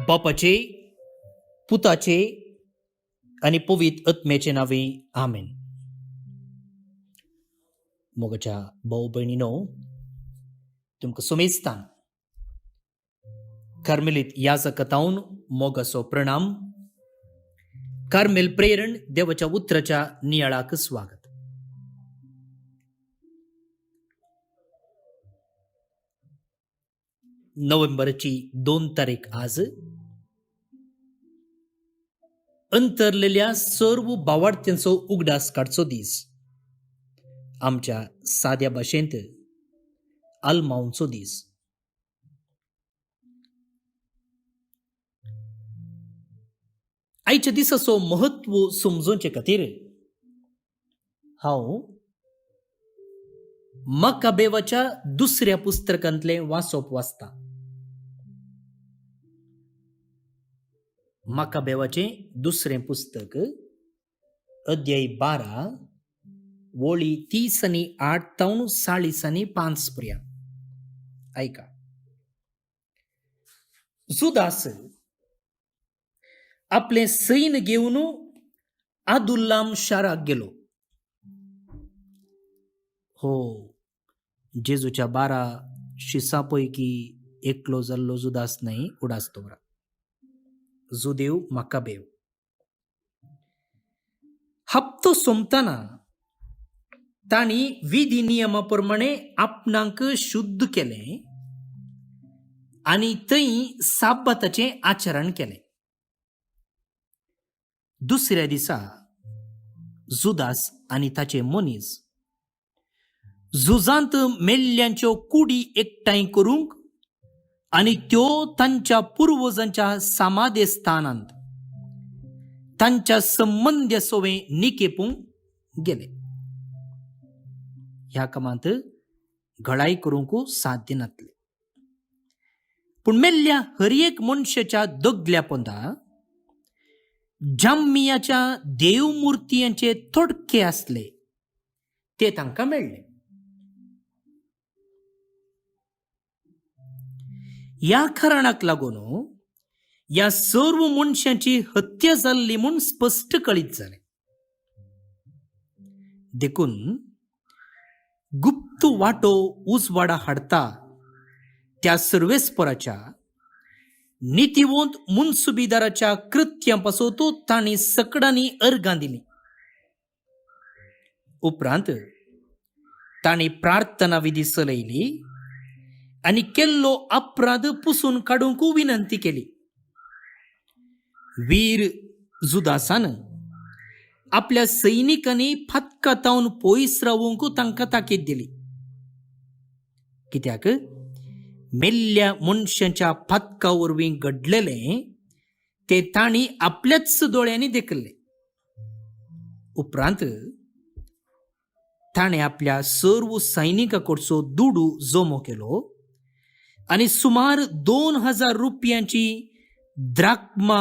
बापाचे, पुताचे आणि पवित्र आत्म्याचे नावे आमेन. मोगाच्या भाऊ बहिणीनो, तुमकां सुमेस्तान कार्मेलीत याजकतावन मोगाचो प्रणाम. कार्मेल प्रेरण देवाच्या उतराच्या नियाळाक स्वागत. नोव्हेंबरची 2 तारीख आज अंतरलेल्या सर्व भावार्थ्यांचो उगडास काडचो दीस. आमच्या साध्या भाशेंत आलमावचो दीस. आयच्या दिसाचो महत्व समजोवचे खातीर हांव मकाबेवाच्या दुसऱ्या पुस्तकांतले वाचप वाचता. मकाबेवाचे दुसरें पुस्तक अध्याय 12 वळी 30 आनी 8 तावन 40 आनी 5 पर्यंत. ऐका. जुदास आपले सैन घेवन आदुल्लाम शाराक गेलो. हो, जेजूच्या 12 शिसांपैकी एकलो जाल्लो जुदास न्हय, उडास दवरा. जुदेव मकाबेव. हप्तो सोंपतना तांणी विधी नियमा प्रमाणे आपणाक शुद्ध केलें आनी थंय साब्बाताचें आचरण केलें. दुसऱ्या दिसा जुदास आनी ताचे मनीस झुजांत मेल्ल्यांच्यो कुडी एकठांय करूंक आनी त्यो तांच्या पुर्वजांच्या समाधी स्थानांत तांच्या संबंध्य सोवे निकेपूंक गेले. ह्या कामांत घडाई करूंक साध्य नासले. पूण मेल्ल्या हर एक मनशाच्या दगल्या पोंदा जाम्मियाच्या देवमुर्तीयांचे थोडके आसले ते तांकां मेळ्ळे. ह्या कारणाक लागून ह्या सर्व मनशांची हत्या जाल्ली म्हूण स्पश्ट कळीत जालें. देखून गुप्त वाटो उजवाडा हाडटा त्या सर्वेस्पराच्या नितीवंत मुन्सुबीदाराच्या कृत्यांपासून तांणी सकडांनी अर्गां दिली. उपरांत तांणी प्रार्थना विधी चलयली आनी केल्लो अपराध पुसून काडूंक विनंती केली. वीर जुदासान आपल्या सैनिकांनी फातकातावन पयस रावूंक तांकां ताकीद दिली. कित्याक मेल्ल्या मनशांच्या फातका वरवीं घडलेलें ते तांणी आपल्याच दोळ्यांनी देखले. उपरांत ताणें आपल्या सर्व सैनिकां कडचो दुडू जमो केलो आनी सुमार 2000 रुपयांची द्राक्मा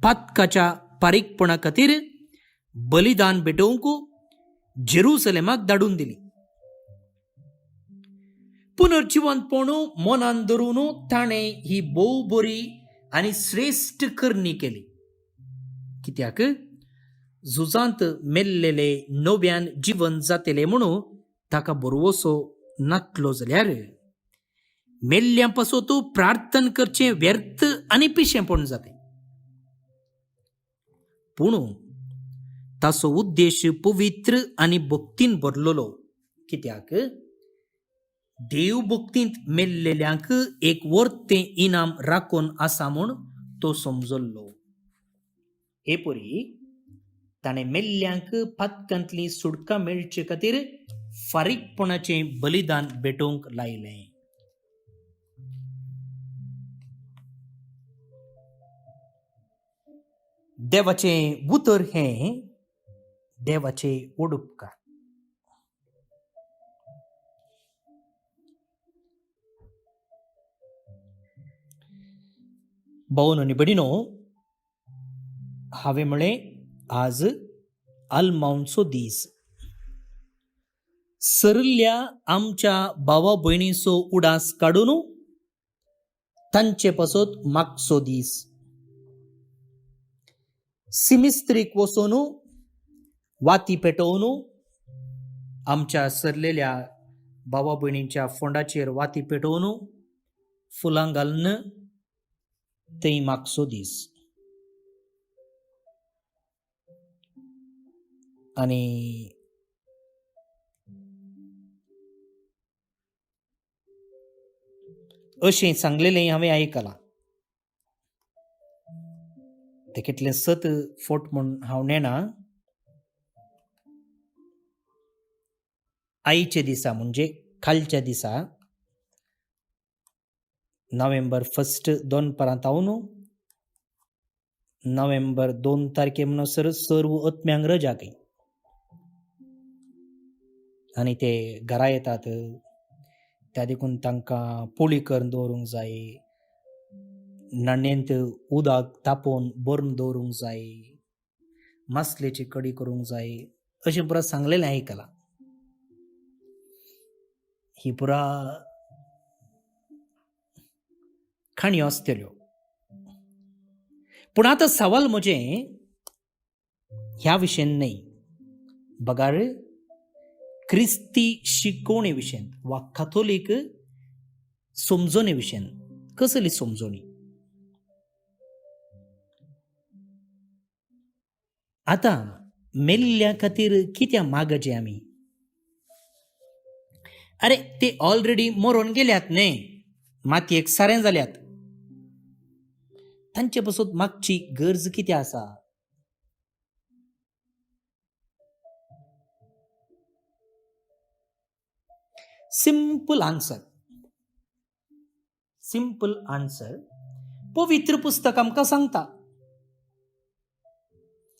फातकाच्या पारीकपणा खातीर बलिदान भेटोवंक जेरुसलेमाक धाडून दिली. पुनर्जिवंतपण मनान धरून ताणें ही भोव बरी आनी श्रेष्ठ करणी केली. कित्याक झुजांत मेल्लेले नव्यान जीवन जातले म्हणून ताका भरवोसो नासलो जाल्यार मेल्ल्यां पासून तूं प्रार्थना करचें व्यर्थ आनी पिशेंपण जातें. पूण ताचो उद्देश पवित्र आनी भक्तीन भरलेलो. कित्याक देव भक्तींत मेल्लेल्यांक एक वर्तें इनाम राखून आसा म्हूण तो समजल्लो. हे परी ताणें मेल्ल्यांक फातकांतली सुटका मेळचे खातीर फारीकपणाचें बलिदान भेटोवंक लायलें. देवाचें उतर हें देवाचे उपकार. भावन आनी भयणीनो, हांवें म्हळें आज आलमावचो दीस. सरल्या आमच्या भावा भयणीचो उडास काडून तांचे पासत मागचो दीस सिमिस्त्रीक वचून वाती पेटोवन आमच्या सरलेल्या भावा भयणींच्या फोंडाचेर वाती पेटोवन फुलां घालून थंय मागचो दीस. आनी अशें सांगलेलें हांवें आयकलां. तेकेंतले 7 फोट म्हूण हांव नेना. आयच्या दिसा म्हणजे कालच्या दिसा नोव्हेंबर 1 दनपारांतावन नोव्हेंबर 2 तारखे म्हणसर सर्व आत्म्यांक रजा कय आनी ते घरा येतात. त्या देखून तांकां पोळी करून दवरूंक जाय, नाण्येंत उदक तापोवन भरून दवरूंक जाय, मसलेची कडी करूंक जाय, अशें पुरा सांगलेलें आयकलां. ही पुरा खाण्यो आसतल्यो. पूण आतां सवाल म्हजें ह्या विशयान न्हय, बगार क्रिस्ती शिकवणे विशयान वा कॅथोलीक समजोवणे विशयान. कसली समजोवणी? आतां मेल्ल्या खातीर कित्याक मागचे आमी? अरे ते ऑलरेडी मरून गेल्यात न्ही, मातयेक सारें जाल्यात. तांचे पासून मागची गरज कितें आसा? सिंपल आन्सर पवित्र पुस्तक आमकां सांगता.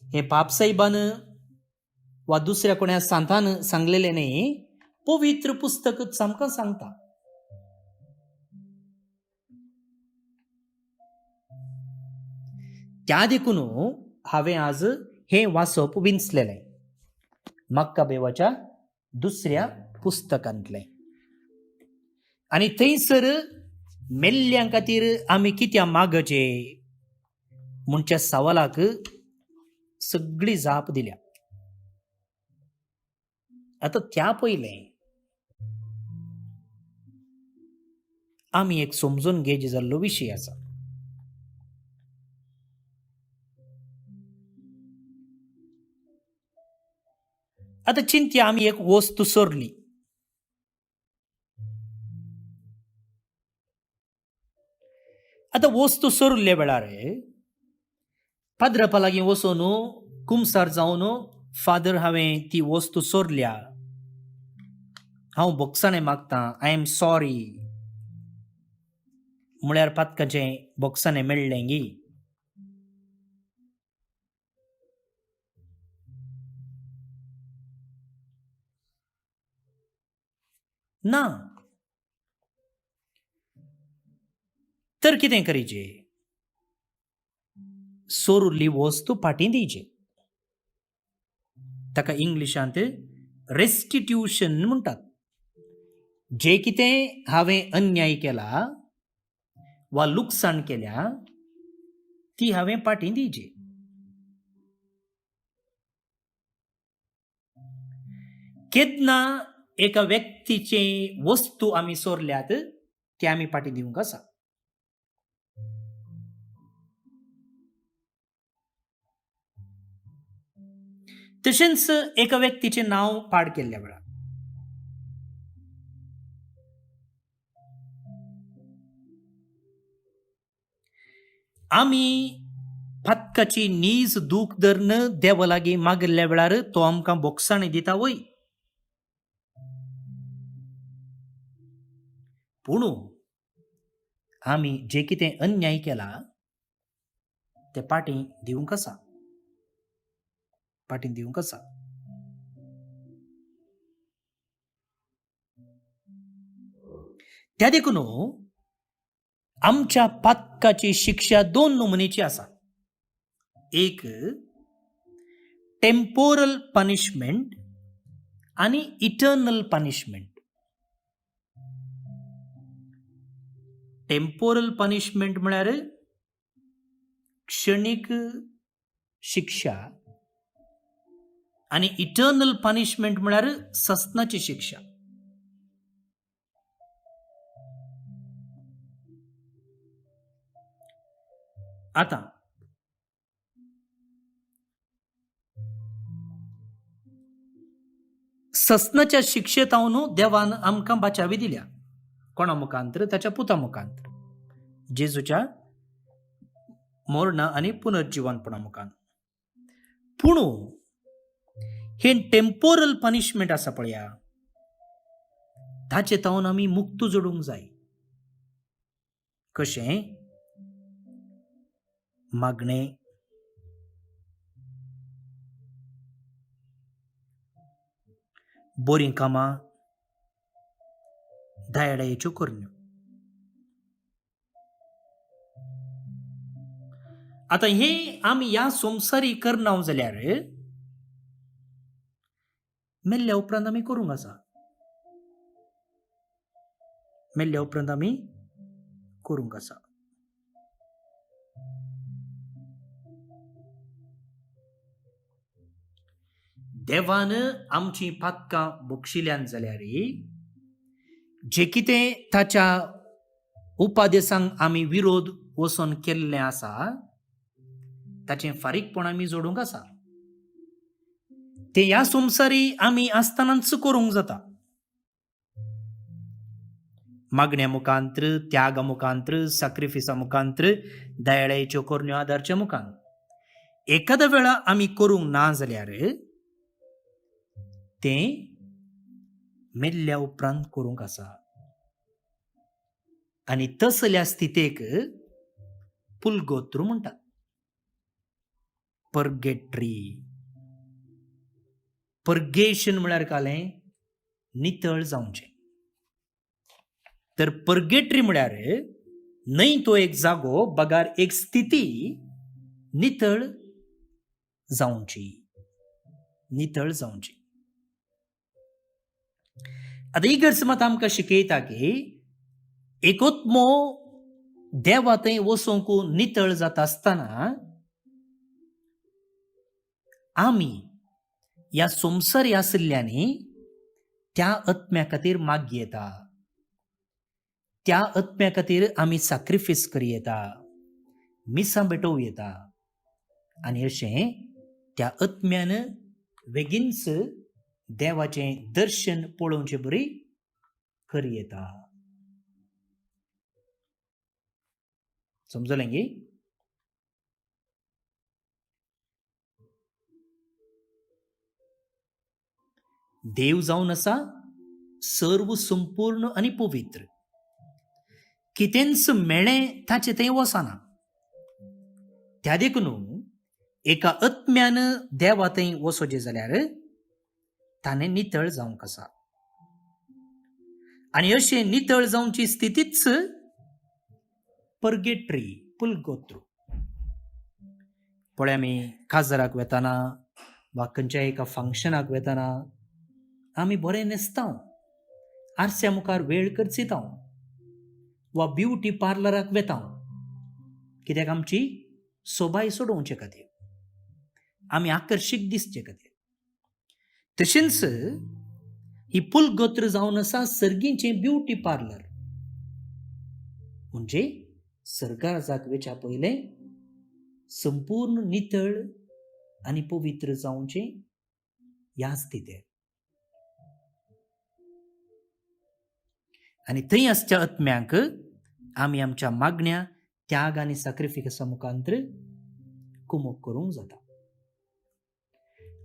हे बापसाहेबान वा दुसऱ्या कोण्या सांतान सांगलेलें न्ही, पवित्र पुस्तकच आमकां सांगता. त्या देखून हांवें आज हे वाचप विंचलेलें मक्काबेवाच्या दुसऱ्या पुस्तकांतलें. आनी थंयसर मेल्ल्यां खातीर आमी कित्याक मागचे म्हणच्या सवालाक सगळी जाप दिल्या. आतां त्या पयलें आमी एक समजून घेवचे जाल्लो विशय आसा. आतां चिंतया, आमी एक वस्त सोरली. आतां वस्त सोरले वेळार पाद्रपा लागीं वचून कुमसार जावन, फादर हांवें ती वस्त सोरल्या, हांव बोगसाणें मागतां, आय एम सॉरी म्हळ्यार पातकाचें बोगसाणें मेळ्ळें गी. ना, तर कितें करीचें? सोरुल्ली वस्त फाटीं दिवचें. ताका इंग्लिशांत रेस्टिट्यूशन म्हणटात. जे कितें हांवें अन्याय केला वा लुकसाण केल्या ती हांवें फाटीं दिवची. केन्ना एका व्यक्तीचे वस्तू आमी सोरल्यात ते आमी फाटीं दिवंक आसा. तशेंच एका व्यक्तीचें नांव पाड केल्ल्या वेळार आमी फातकाची नीज दूख धरन देवा लागीं मागल्या वेळार तो आमकां बोगसाणें दिता वय. पूण आमी जे कितें अन्याय केला ते फाटीं दिवंक आसा. फाटीं दिवंक आसा. त्या देखून आमच्या पातकाची शिक्षा 2 नमुनेची आसा. एक टेम्पोरल पनिशमेंट आणि इटर्नल पनिशमेंट. टेम्पोरल पनिशमेंट म्हळ्यार क्षणिक शिक्षा आणि इटर्नल पनिशमेंट म्हळ्यार सस्नाची शिक्षा. आता सस्नाच्या शिक्षेत हांव देवान आमकां बाचावी दिल्या. कोणा मुखांतर? ताच्या पुता मुखांतर, जेजूच्या मरणा आणि पुनर्जीवनपणा मुखान. पूण हे टेम्पोरल पनिशमेंट आसा पळया, ताचे तावन आमी मुक्त जोडूंक जाय. कशें? मागणे, बोरीं कामां, दयाळेच्यो करण्यो. आता हे आमी ह्या संवसारी करना जाल्यार मेल्ल्या उपरांत आमी करूंक आसा. मेल्ल्या उपरांत आमी करूंक आसा. देवान आमची पातकां बक्षिल्ल्यान जाल्यार जे कितें ताच्या उपादेसांक आमी विरोध वचोन केल्लें आसा ताचें फारीकपण आमी जोडूंक आसा. ते ह्या संवसारी आमी आसतनाच करूंक जाता. मागण्या मुखांतर, त्यागा मुखांतर, सॅक्रिफिसा मुखांतर, दयाळेच्यो करण्यो आदारच्या मुखान. एखाद्या वेळा आमी करूंक ना जाल्यार तें मेल्ल्या उपरांत करूंक आसा. आनी तसल्या स्थितेक पुलगोत्रू म्हणटात. पर्गेट्री. पर्गेशन म्हळ्यार कालें नितळ जावचें. तर पर्गेट्री म्हळ्यार न्हय तो एक जागो, बगार एक स्थिती नितळ जावची. नितळ जावची. आता इगर्ज आमकां शिकयता की एकोत्मो देवा थंय वचूंक नितळ जाता आसतना आमी ह्या संवसारी आशिल्ल्यांनी त्या आत्म्या खातीर मागी येता. त्या आत्म्या खातीर आमी सॅक्रिफीस करी येता, मिसां भेटोवं येता. आनी अशें त्या आत्म्यान बेगीनच देवाचें दर्शन पळोवचें बरी करी येता. समजलें गे? देव जावन आसा सर्व संपूर्ण आनी पवित्र. कितेंच मेळ्ळें ताचें थंय वचना. त्या देखून एका आत्म्यान देवा थंय वचोचें जाल्यार ताणें नितळ जावंक आसा. आनी अशें नितळ जावची स्थितीच पर्गेट्री, पुलगोत्रू. पळय आमी काजाराक वेताना वा खंयच्याय एका फंक्शनाक वेताना आमी बरें न्हेसतांव, आरस्या मुखार वेळ करचितांव, वा ब्युटी पार्लराक वेतांव. कित्याक आमची सोबाय सोडोवचे खातीर, आमी आकर्शीक दिसचे खातीर. तशेंच ही पुलगोत्र जावन आसा सर्गीचें ब्युटी पार्लर. म्हणजे सर्गाक वेच्या पयलें संपूर्ण नितळ आनी पवित्र जावचें ह्या स्थितीर. आनी थंय आसच्या आत्म्यांक आमी आमच्या मागण्या, त्याग आनी सॅक्रिफिकेसा मुखांतर कुमोग करूंक जाता.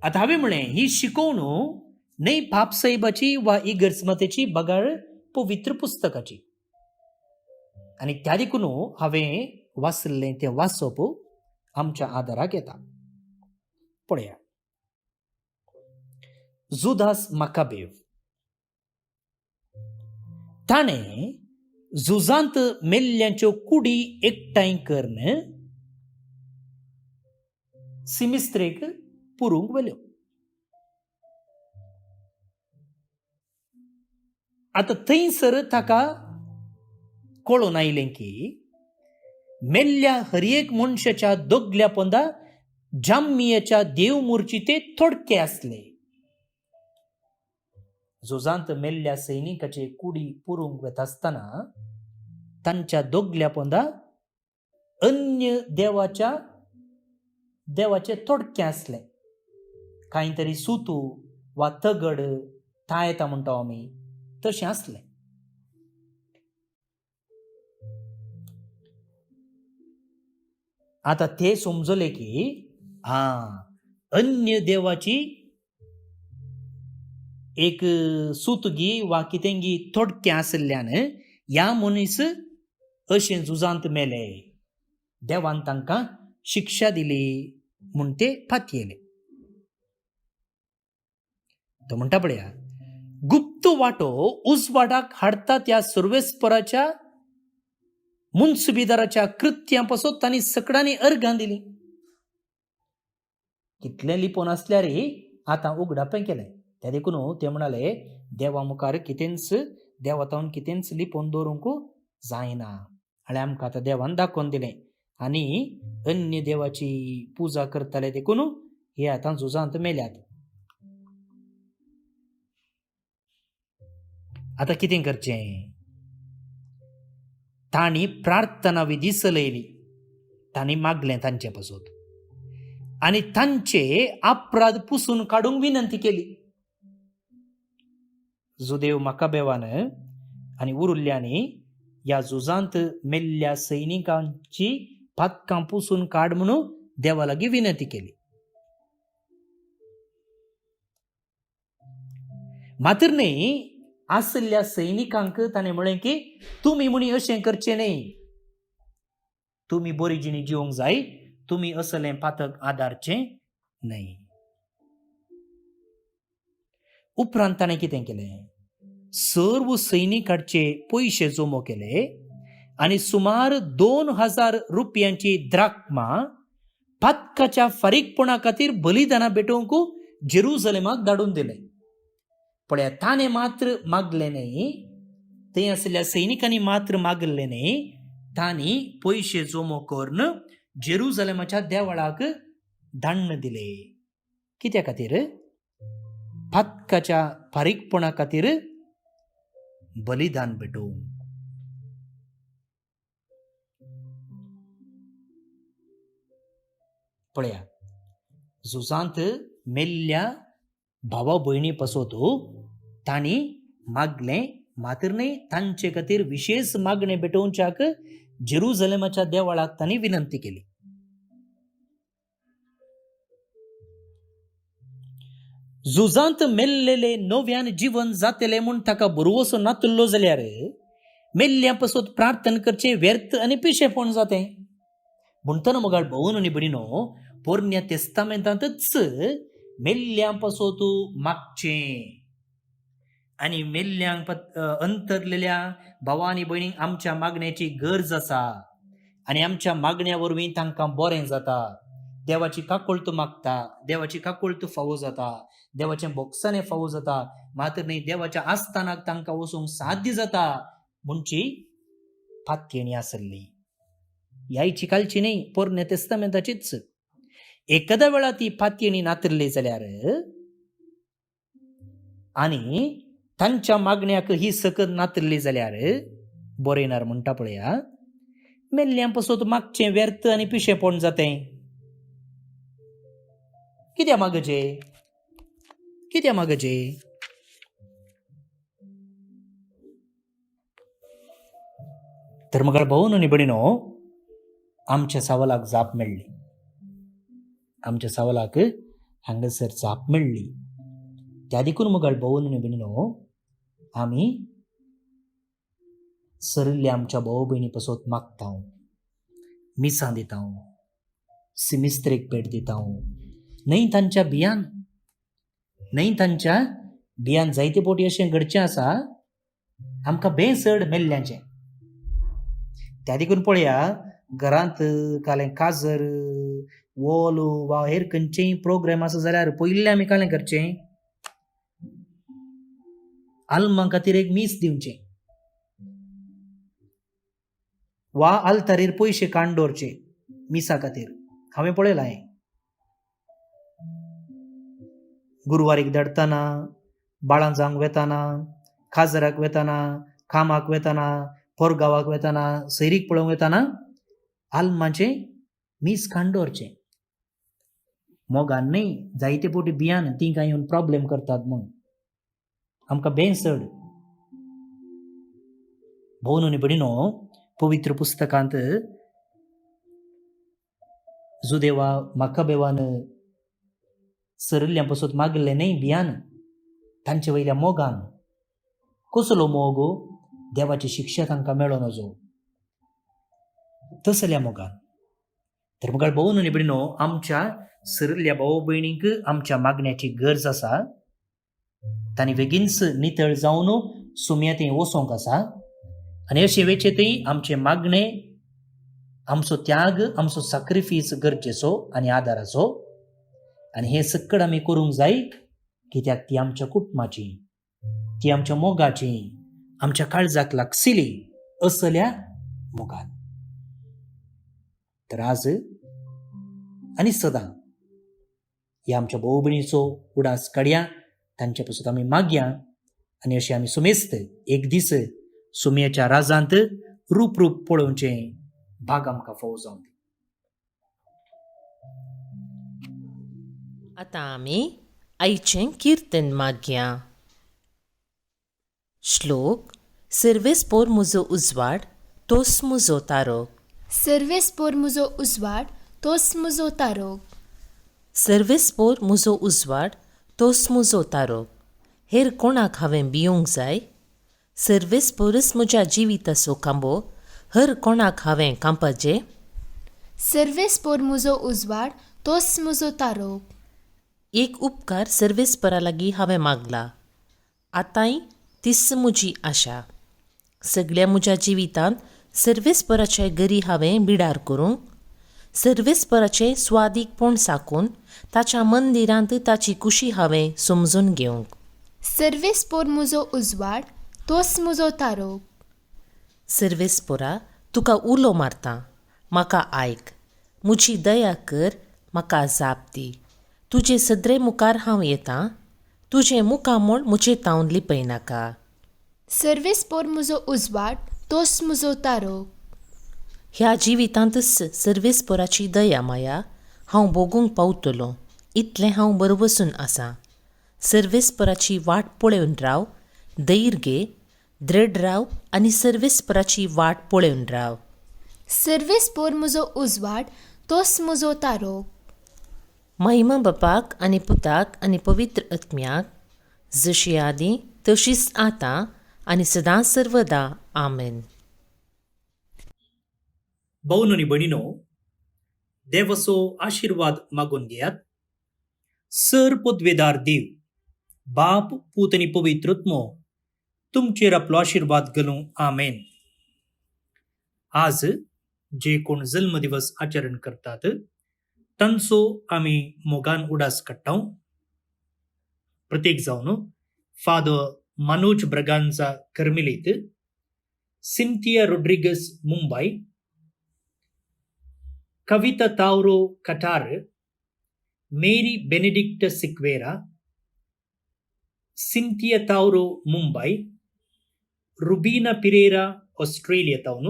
आतां हांवें म्हळें ही शिकवण न्हय पापसाहेबाची वा इगर्जमतेची, बगाळ पवित्र पुस्तकाची. आनी त्या देखून हांवें वाचलें तें वाचप आमच्या आदाराक येता. पळया, जुदास माकाबेव ताणें झुजांत मेल्ल्यांच्यो कुडी एकठांय करून सिमिस्त्रेक पुरूंक व्हेल्यो. आतां थंयसर ताका कळून आयलें की मेल्ल्या हर एक मनशाच्या दोगल्या पोंदा जाम्मियाच्या देवमुर्ची ते थोडके असले. झुजांत मेल्ल्या सैनिकाचे कुडी पुरूंक वता आसतना तांच्या दोगल्या पोंदा अन्य देवाचे थोडके असले. कांय तरी सुतू वा तगड तायता म्हणटा आमी तशें असलें. आता ते समजले की अन्य देवाची एक सुतगी वा कितेंगी थोडके आसल्यान ह्या मनीस अशें झुजांत मेले. देवान तांकां शिक्षा दिली म्हूण ते फातयेले. तो म्हणटा पळया, गुप्त वाटो उजवाडाक हाडता त्या सर्वेस्पराच्या मुन्सुबीदाराच्या कृत्यांपासून तांणी सकडांनी अर्गां दिली. कितलें लिपोवन आसल्यारय आतां उगडापें केलें. त्या देखून ते म्हणाले देवा मुखार कितेंच देवातावन कितेंच लिपोवन दवरूंक जायना. आनी आमकां आतां देवान दाखोवन दिलें. आनी अन्य देवाची पुजा करताले देखून हे आतां झुजांत मेल्यात. आतां कितें करचें? तांणी प्रार्थना विधी चलयली. तांणी मागलें तांचे पासून आनी तांचे अपराध पुसून काडूंक विनंती केली. जुदेव माकाबेवान आनी उरिल्ल्यांनी ह्या झुजांत मेल्ल्या सैनिकांची पातकां पुसून काड म्हणून देवा लागीं विनंती केली. मात्र न्ही आसल्या सैनिकांक ताणें म्हळें की तुमी म्हणी अशें करचें न्ही. तुमी बरी जिणी जिवंक जाय. तुमी असलें पातक आदारचें न्हय. उपरांत ताणें कितें केलें? सर्व सैनिकांचे पयशे जमो केले आनी सुमार 2000 रुपयांची द्राक्मा पातकाच्या फारीकपणा खातीर बलिदाना भेटोवंक जेरुसलेमाक धाडून दिले. पळया, ताणें मात्र मागलें न्ही, थंय आसलेल्या सैनिकांनी मात्र मागलें न्ही. तांणी पयशे जमो करून जेरुसलेमाच्या देवळाक धाडून दिले. कित्या खातीर? पातकाच्या फारीकपणा खातीर बलिदान भेटोवंक. पळया, झुजांत मेल्ल्या भावा भयणी पासून तांणी मागलें, मात्र न्ही तांचे खातीर विशेष मागणें भेटोवच्याक जेरुसलेमाच्या देवळाक तांणी विनंती केली. झुजांत मेल्लेले नव्यान जीवन जातले म्हूण ताका भरवसो नातलो जाल्यार मेल्ल्या पासून प्रार्थना करचें व्यर्थ आनी पिशेपण जातें. म्हणटना मोगाळ भोवन आनी भयणीनो, पोरण्या तेस्तामेंतांतच मेल्ल्यां पासून मागचें आनी मेल्ल्यांक अंतरलेल्या भावा आनी भयणींक आमच्या मागण्याची गरज आसा आनी आमच्या मागण्या वरवीं तांकां बरें जाता. देवाची काकूळत मागता, देवाची काकूळत फावो जाता, देवाचें बोगसाणें फावो जाता. मात्र न्ही देवाच्या आस्थानाक तांकां वचूंक साध्य जाता म्हणची फातयेणी आसली. ह्यायची कालची न्ही, पोरण्या तेस्तामेंताचीच. एखाद्या वेळा ती फातयेणी नातरली जाल्यार आनी तांच्या मागण्याक ही सकत नातरली जाल्यार बरयणार म्हणटा पळया, मेल्ल्यां पासून मागचें व्यर्थ आनी पिशेपण जातें. कित्या मागचें? कित्या मागचें? तर मग भाऊन आनी भयणीनो, आमच्या सावलाक जाप मेळ्ळी. आमच्या सावलाक हांगासर जाप मेळ्ळी. त्या देखून मग भाऊन आनी भयणीनो, आमी सरिल्ल्या आमच्या भाऊ भयणी पासून मागता, मिसां दिता, सिमिस्त्रेक भेट दिता. न्हय तांच्या बियान जायते पोटी अशें घडचें आसा आमकां बेसड मेल्ल्यांचें. त्या देखून पळया, घरांत कालें काजर वोलो वा हेर खंयचेय प्रोग्राम आसा जाल्यार पयलीं आमी कालें करचें, आल्मां खातीर एक मीस दिवचें. वा आल्तारीर पयशे काण दवरचे मिसा खातीर हांवें पळयलां हें. गुरुवारीक धाडटना, बाळां जावंक वेताना, खाजराक वेताना, कामाक वेताना, पोरगांवाक वेताना, सैरीक पळोवंक वेताना आल्माचें मीस काण दवरचें. मोगान न्ही, जायते फावटी भियान तिंका येवन प्रॉब्लेम करतात म्हूण आमकां बेसड. भोव न्हू भयणीनो, पवित्र पुस्तकांत जुदेवा माकाबेवान सरल्ल्यां पासून मागले न्ही भियान, तांचे वयल्या मोगान. कसलो मोग? देवाची शिक्षा तांकां मेळो नजो तसल्या मोगान. तर मुखार भोव न्हू भयणीनो, आमच्या सरल्ल्या भाव भयणींक आमच्या मागण्याची गरज आसा. तांणी बेगीनच नितळ जावन सुमयातें वचोंक आसा आनी अशें वेचेंतय आमचें मागणें, आमचो त्याग, आमचो सॅक्रिफीस गरजेचो आनी आदाराचो. आनी हें सक्कड आमी करूंक जाय, कित्याक ती आमच्या कुटुंबाची, ती आमच्या मोगाची, आमच्या काळजाक लागसिली असल्या मोगान. तर आज आनी सदां ह्या आमच्या भाव भयणीचो उडास काडया, तांचे पासून आमी मागया आनी अशें आमी सुमेस्त एक दीस सुमयेच्या राजांत रूप पळोवचें भाग आमकां फावो जावं दी. आतां आमी आयचें किर्तन मागया. श्लोक. सर्वेस्पोर म्हजो उजवाड, तोच म्हजो तारो. सर्वेस्पोर म्हजो उजवाड, तोच म्हजो तारो. सर्वेस्पोर म्हजो उजवाड, तोच म्हजो तारो. हेर कोणाक हांवें भियोंक जाय? सर्वेस्पोरच म्हज्या जिविताचो खांबो, हर कोणाक हांवें कांपाचें? सर्वेस्पोर म्हजो उजवाड, तोच म्हजो तारो. एक उपकार सर्वेस्परा लागीं हांवें मागला. आतांय तीच म्हजी आशा. सगळ्या म्हज्या जिवितांत सर्वेस्पराचे घरी हांवें बिडार करूंक, सर्वेस्पराचें स्वादीकपण साकून ताच्या मंदिरांत ताची कुशी हांवें समजून घेवंक. सर्वेस्पोर म्हजो उजवाड, तोच म्हजो तारो. सर्वेस्पोरा, तुका उलो मारता, म्हाका आयक. म्हजी दया कर, म्हाका जाप दी. तुजे सदरे मुखार हांव येतां, तुजें मुखामोळ म्हजे तावन लिपयनाका. सर्वेस्पोर म्हजो उजवाड, तोच म्हजो तारो. ह्या जिवितांतच सर्वेस्पोराची दया माया हांव भोगूंक पावतलों, इतलें हांव बरवसून आसां. सर्वेस्पराची वाट पळोवन राव, धैर्य घे, दृढ राव आनी सर्वेस्पराची वाट पळोवन राव. सर्वेस्पोर म्हजो उजवाड, तोच म्हजो तारो. महिमा बापाक आनी पुताक आनी पवित्र आत्म्याक, जशी आदीं तशीच आतां आनी सदां सर्वदा. आमेन. भाव न्हू भयणीनो, देवाचो आशिर्वाद मागून घेयात. सर पदवेदार देव, बाप, पूत आनी पवित्र आत्मो तुमचेर आपलो आशिर्वाद घालूं. आमेन. आज जे कोण जल्मदिवस आचरण करतात तांचो आमी मोगान उडास काडटा. प्रत्येक जावन फादर मनोज ब्रगांजा कर्मिलीत, सिंथिया रोड्रिगस मुंबई, कविता तावरो कटार, मेरी बेनेडिक्ट सिक्वेरा, सिंथिया तावरो मुंबई, रुबीना पिरेरा ऑस्ट्रेलिया तावन,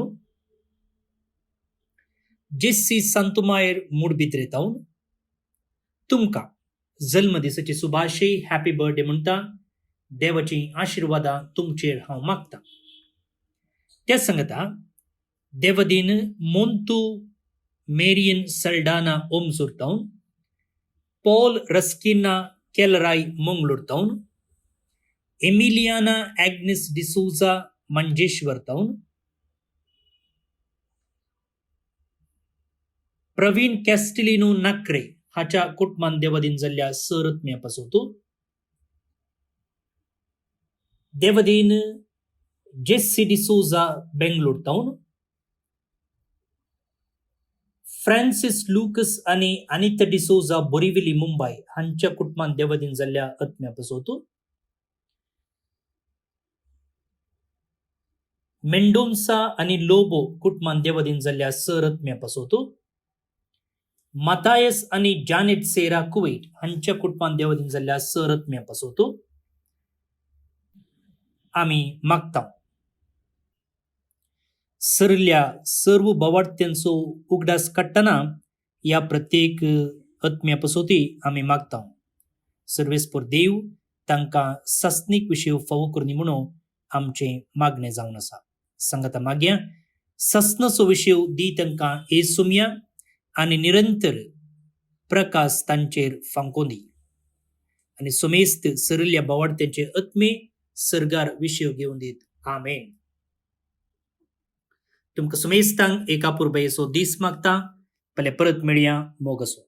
जेस्सी सांतुमायर मूडबिद्रे तावन तुमकां जल्मदिसाची सुभाशय, हॅपी बर्थडे म्हणटा. देवाची आशिर्वादां तुमचेर हांव मागतां. त्या सांगता देवदीन मोंतू मेरियन सल्डाना ओमसूर तावन, पॉल रस्किना केलराय मंगळूर तावन, एमिलियाना ॲग्नेस डिसूजा मंजेश्वर तावन, प्रवीण कॅस्टिलिनो नाक्रे हाच्या कुटुंबान देवदीन जाल्ल्या सरत्म्या पासून, देवदीन जेस्सी डिसूजा बेंगलोर तावन, फ्रांसिस लुकस आनी अनिता डिसोजा बोरिविली मुंबई हांच्या कुटुंबान देवदीन जाल्ल्या आत्म्या पासून, मेंडोन्सा आणि लोबो कुटुंबान देवदीन जाल्ल्या सरत्म्या पासोतू मातायस आणि जानेट सेरा कुवेट हांच्या कुटुंबान देवदीन जाल्ल्या सरत्म्या पासोतू आम्ही मागता सरल्या सर्व बवाडत्यांचो उगडास काडटना या प्रत्येक आत्म्या पासोती आम्ही मागता सर्वेस्पर देव तांकां सस्नीक विशय फावो करनी म्हणून आमचे मागणे जावन आसा सांगाता मागया सस्नचो विशय दी तांकां येसुम्या आनी निरंतर प्रकाश तांचेर फांकोन दी आनी सोमेस्त सरल्या बवाडत्यांचे आत्मे सरगार विशय घेवन दीत आमेन. तुमकां सुमेस्तांक एका पुरबयेचो दीस मागता. फाल्यां परत मेळया. मोग असो.